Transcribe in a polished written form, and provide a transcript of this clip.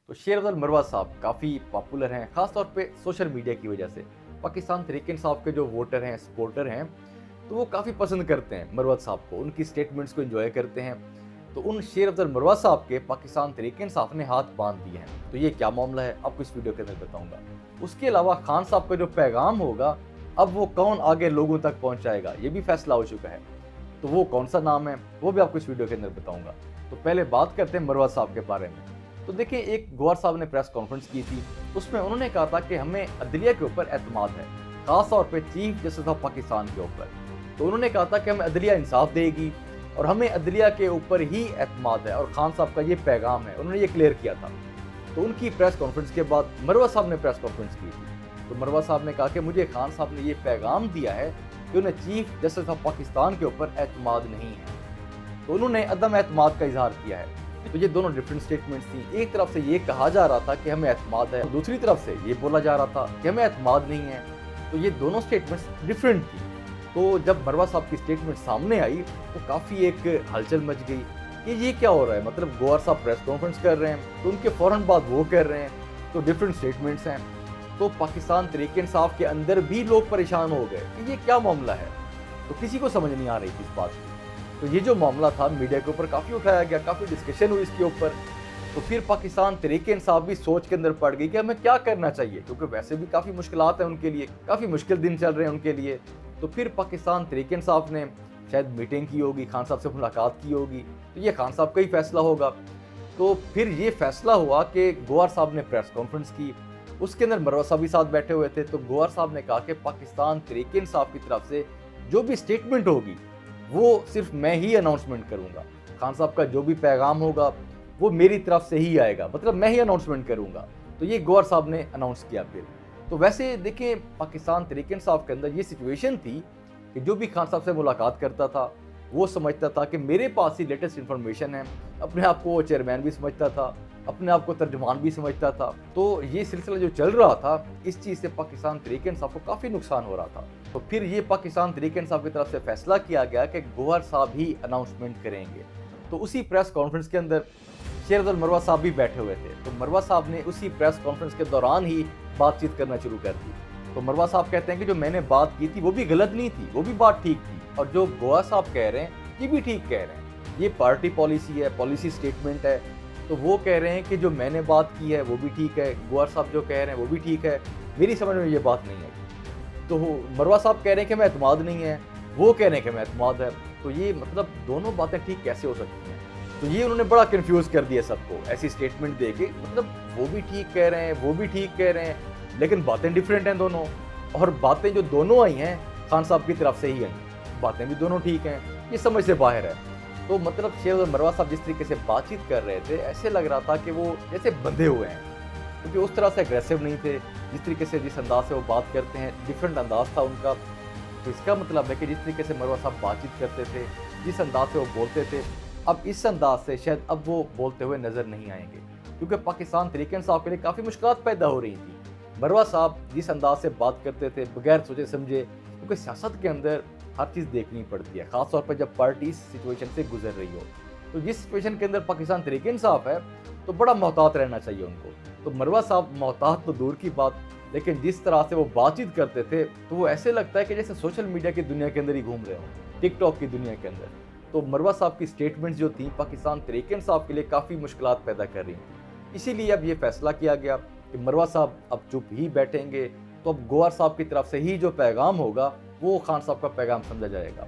तो शेर अफजल मरवा साहब काफ़ी पॉपुलर हैं, ख़ास तौर पे सोशल मीडिया की वजह से। पाकिस्तान तहरीक इंसाफ के जो वोटर हैं, सपोर्टर हैं, तो वो काफ़ी पसंद करते हैं मरवा साहब को, उनकी स्टेटमेंट्स को एंजॉय करते हैं। तो उन शेर अफजल मरवा साहब के पाकिस्तान तहरीक इंसाफ ने हाथ बांध दिए हैं। तो ये क्या मामला है, आपको इस वीडियो के अंदर बताऊंगा। उसके अलावा खान साहब का जो पैगाम होगा, अब वो कौन आगे लोगों तक पहुंचाएगा, ये भी फैसला हो चुका है। तो वो कौन सा नाम है, वो भी आपको इस वीडियो के अंदर बताऊंगा। तो पहले बात करते हैं मरवा साहब के बारे में। तो देखिए, एक गौहर साहब ने प्रेस कॉन्फ्रेंस की थी, उसमें उन्होंने कहा था कि हमें अदलिया के ऊपर एतमाद है, खास तौर पे चीफ जस्टिस ऑफ पाकिस्तान के ऊपर। तो उन्होंने कहा था कि हमें अदलिया इंसाफ देगी और हमें अदलिया के ऊपर ही एतमाद है, और खान साहब का ये पैगाम है, उन्होंने ये क्लियर किया था। तो उनकी प्रेस कॉन्फ्रेंस के बाद मरवा साहब ने प्रेस कॉन्फ्रेंस की थी। तो मरवा साहब ने कहा कि मुझे खान साहब ने ये पैगाम दिया है कि उन्हें चीफ जस्टिस ऑफ पाकिस्तान के ऊपर एतमाद नहीं है। तो उन्होंने अदम एतमाद का इजहार किया है। तो ये दोनों डिफरेंट स्टेटमेंट्स थी। एक तरफ से ये कहा जा रहा था कि हमें एतमाद है, दूसरी तरफ से ये बोला जा रहा था कि हमें एतमाद नहीं है। तो ये दोनों स्टेटमेंट्स डिफरेंट थी। तो जब मरवा साहब की स्टेटमेंट सामने आई तो काफ़ी एक हलचल मच गई कि ये क्या हो रहा है। मतलब गौहर साहब प्रेस कॉन्फ्रेंस कर रहे हैं, तो उनके फ़ौरन बाद वो कर रहे हैं, तो डिफरेंट स्टेटमेंट्स हैं। तो पाकिस्तान तहरीक इंसाफ के अंदर भी लोग परेशान हो गए कि ये क्या मामला है। तो किसी को समझ नहीं आ रही थी इस बात की। तो ये जो मामला था मीडिया के ऊपर काफ़ी उठाया गया, काफ़ी डिस्कशन हुई इसके ऊपर। तो फिर पाकिस्तान तहरीक इंसाफ भी सोच के अंदर पड़ गई कि हमें क्या करना चाहिए, क्योंकि वैसे भी काफ़ी मुश्किलात हैं उनके लिए, काफ़ी मुश्किल दिन चल रहे हैं उनके लिए। तो फिर पाकिस्तान तहरीक इंसाफ ने शायद मीटिंग की होगी, खान साहब से मुलाकात की होगी, तो ये खान साहब का ही फैसला होगा। तो फिर ये फैसला हुआ कि गौहर साहब ने प्रेस कॉन्फ्रेंस की, उसके अंदर मरवा साहब भी साथ बैठे हुए थे। तो गौहर साहब ने कहा कि पाकिस्तान तहरीक इंसाफ की तरफ से जो भी स्टेटमेंट होगी वो सिर्फ मैं ही अनाउंसमेंट करूंगा। खान साहब का जो भी पैगाम होगा वो मेरी तरफ से ही आएगा, मतलब मैं ही अनाउंसमेंट करूंगा। तो ये गौहर साहब ने अनाउंस किया फिर। तो वैसे देखें, पाकिस्तान तहरीक इंसाफ के अंदर ये सिचुएशन थी कि जो भी खान साहब से मुलाकात करता था वो समझता था कि मेरे पास ही लेटेस्ट इन्फॉर्मेशन है। अपने आप को वो चेयरमैन भी समझता था, अपने आप को तर्जुमान भी समझता था। तो ये सिलसिला जो चल रहा था, इस चीज़ से पाकिस्तान तहरीक इंसाफ को काफ़ी नुकसान हो रहा था। तो फिर ये पाकिस्तान तहरीक इंसाफ की तरफ से फैसला किया गया कि गौहर साहब ही अनाउंसमेंट करेंगे। तो उसी प्रेस कॉन्फ्रेंस के अंदर शेर अफजल मरवा साहब भी बैठे हुए थे। तो मरवा साहब ने उसी प्रेस कॉन्फ्रेंस के दौरान ही बातचीत करना शुरू कर दी। तो मरवा साहब कहते हैं कि जो मैंने बात की थी वो भी गलत नहीं थी, वो भी बात ठीक थी, और जो गौहर साहब कह रहे हैं ये भी ठीक कह रहे हैं। ये पार्टी पॉलिसी है, पॉलिसी स्टेटमेंट है। तो वो कह रहे हैं कि जो मैंने बात की है वो भी ठीक है, गौहर साहब जो कह रहे हैं वो भी ठीक है, मेरी समझ में ये बात नहीं है। तो मरवा साहब कह रहे हैं कि मैं एतमाद नहीं है, वो कह रहे हैं कि मैं एतमाद है। तो ये मतलब दोनों बातें ठीक कैसे हो सकती हैं। तो ये उन्होंने बड़ा कंफ्यूज कर दिया सबको ऐसी स्टेटमेंट दे के। मतलब वो भी ठीक कह रहे हैं, वो भी ठीक कह रहे हैं, लेकिन बातें डिफरेंट हैं दोनों। और बातें जो दोनों आई हैं खान साहब की तरफ से ही आई, बातें भी दोनों ठीक हैं, ये समझ से बाहर है। तो मतलब शेर अफजल मरवा साहब जिस तरीके से बातचीत कर रहे थे, ऐसे लग रहा था कि वो जैसे बंधे हुए हैं, क्योंकि उस तरह से अग्रेसिव नहीं थे। जिस तरीके से, जिस अंदाज से वो बात करते हैं, डिफरेंट अंदाज था उनका। तो इसका मतलब है कि जिस तरीके से मरवा साहब बातचीत करते थे, जिस अंदाज से वो बोलते थे, अब इस अंदाज से शायद अब वो बोलते हुए नजर नहीं आएंगे, क्योंकि पाकिस्तान तहरीक इंसाफ के लिए काफ़ी मुश्किलात पैदा हो रही थी। मरवा साहब जिस अंदाज से बात करते थे बगैर सोचे समझे, क्योंकि सियासत के अंदर हर चीज़ देखनी पड़ती है, ख़ास तौर पर जब पार्टी इस सिचुएशन से गुजर रही हो। तो जिस सिचुएशन के अंदर पाकिस्तान तहरीक इंसाफ है, तो बड़ा मोहतात रहना चाहिए उनको। तो मरवा साहब मोहतात तो दूर की बात, लेकिन जिस तरह से वो बातचीत करते थे तो वो ऐसे लगता है कि जैसे सोशल मीडिया की दुनिया के अंदर ही घूम रहे हो, टिकटॉक की दुनिया के अंदर। तो मरवा साहब की स्टेटमेंट्स जो थी पाकिस्तान तहरीक इंसाफ के लिए काफ़ी मुश्किलात पैदा कर रही थी। इसीलिए अब ये फैसला किया गया कि मरवा साहब अब चुप ही बैठेंगे। तो अब गौहर साहब की तरफ से ही जो पैगाम होगा वो खान साहब का पैगाम समझा जाएगा।